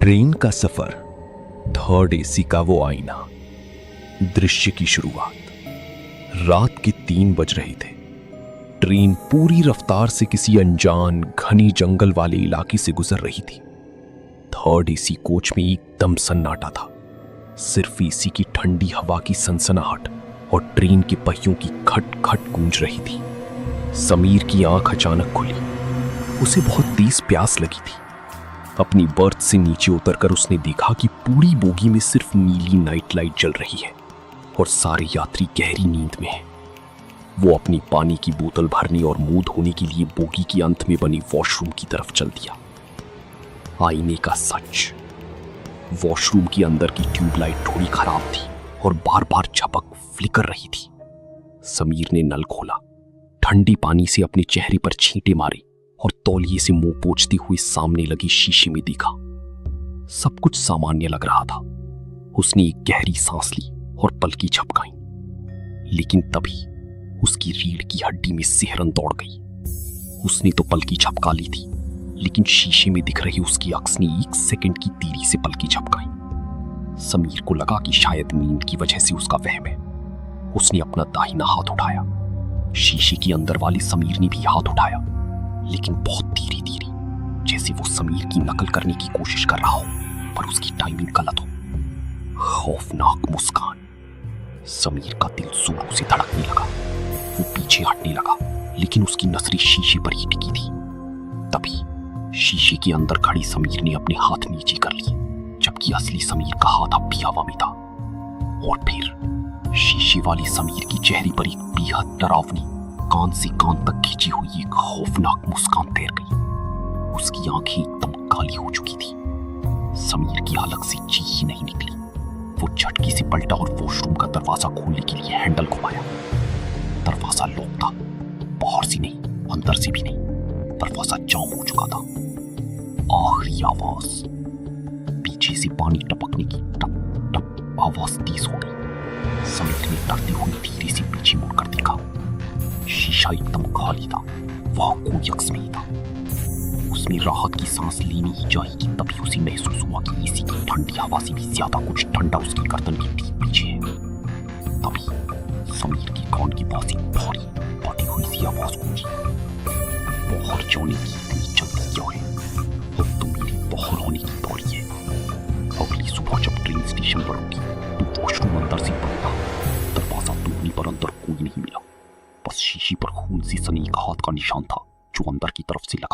Train का सफर, third AC का वो आईना। दृश्य की शुरुआत। रात के 3 बज रहे थे। ट्रेन पूरी रफ्तार से किसी अनजान घनी जंगल वाले इलाके से गुजर रही थी। थर्ड एसी कोच में एकदम सन्नाटा था। सिर्फ एसी की ठंडी हवा की सनसनाहट और ट्रेन के पहियों की खट खट गूंज रही थी। समीर की आंख अचानक खुली। उसे बहुत तेज प्यास लगी थी। अपनी बर्थ से नीचे उतरकर उसने देखा कि पूरी बोगी में सिर्फ नीली नाइट लाइट जल रही है और सारे यात्री गहरी नींद में हैं। वो अपनी पानी की बोतल भरने और मुंह धोने के लिए बोगी के अंत में बनी वॉशरूम की तरफ चल दिया। आईने का सच। वॉशरूम के अंदर की ट्यूबलाइट थोड़ी खराब थी और बार बार झपक फ्लिकर रही थी। समीर ने नल खोला, ठंडी पानी से अपने चेहरे पर छींटे मारे और तौलिए से मुंह पोंछते हुए सामने लगी शीशे में देखा। सब कुछ सामान्य लग रहा था। उसने एक गहरी सांस ली और पलकें झपकाई, लेकिन तभी उसकी रीढ़ की हड्डी में सिहरन दौड़ गई। उसने तो पलकी झपका ली थी, लेकिन शीशे में दिख रही उसकी अक्स ने 1 सेकंड की देरी से पलकी झपकाई। समीर को लगा कि शायद नींद की वजह से उसका वहम है। उसने अपना दाहिना हाथ उठाया। शीशे के अंदर वाले समीर ने भी हाथ उठाया, लेकिन बहुत धीरे धीरे, जैसे वो समीर की नकल करने की कोशिश कर रहा हो, पर उसकी टाइमिंग गलत हो। खौफनाक मुस्कान। समीर का दिल जोरों से धड़कने लगा। वो पीछे हटने लगा, लेकिन उसकी नजरें शीशे पर ही टिकी थी। तभी शीशे के अंदर खड़ी समीर ने अपने हाथ नीचे कर लिए, जबकि असली समीर का हाथ अब भी हवा में था। और फिर शीशे वाले समीर के चेहरे पर एक बेहद डरावनी, कान से कान तक खींची हुई एक खौफनाक मुस्कान तैर गई। उसकी आंखें एकदम काली हो चुकी थी। समीर की हलक से चीख ही नहीं निकली। वो झटके से पलटा और वॉशरूम का दरवाजा खोलने के लिए हैंडल घुमाया। दरवाजा लॉक था, बाहर से नहीं, अंदर से भी नहीं। दरवाजा जाम हो चुका था। आखिरी आवाज, पीछे से पानी टपकने की टप टप आवाज तेज हो गई। समीर ने डरते हुए धीरे से पीछे मुड़कर देखा। शीशा एकदम खाली था, वहां कोई अक्स नहीं था। उसने राहत की सांस लेनी ही चाहिए कि तभी उसे महसूस हुआ कि एसी की ठंडी हवा से भी ज्यादा कुछ ठंडा उसकी गर्दन के ठीक पीछे है। तभी समीर की कान के पास एक भारी फटी हुई सी आवाज गूंजी। बाहर जाने की इतनी जल्दी क्या है? अब तो मेरी बाहर होने की बारी है। अगली सुबह जब ट्रेन स्टेशन पर रुकी तो वॉशरूम अंदर से बंद था। दरवाजा तोड़ने पर अंदर कोई नहीं मिला। बस शीशे पर खून से सनी एक हाथ का निशान था, जो अंदर की तरफ से लगा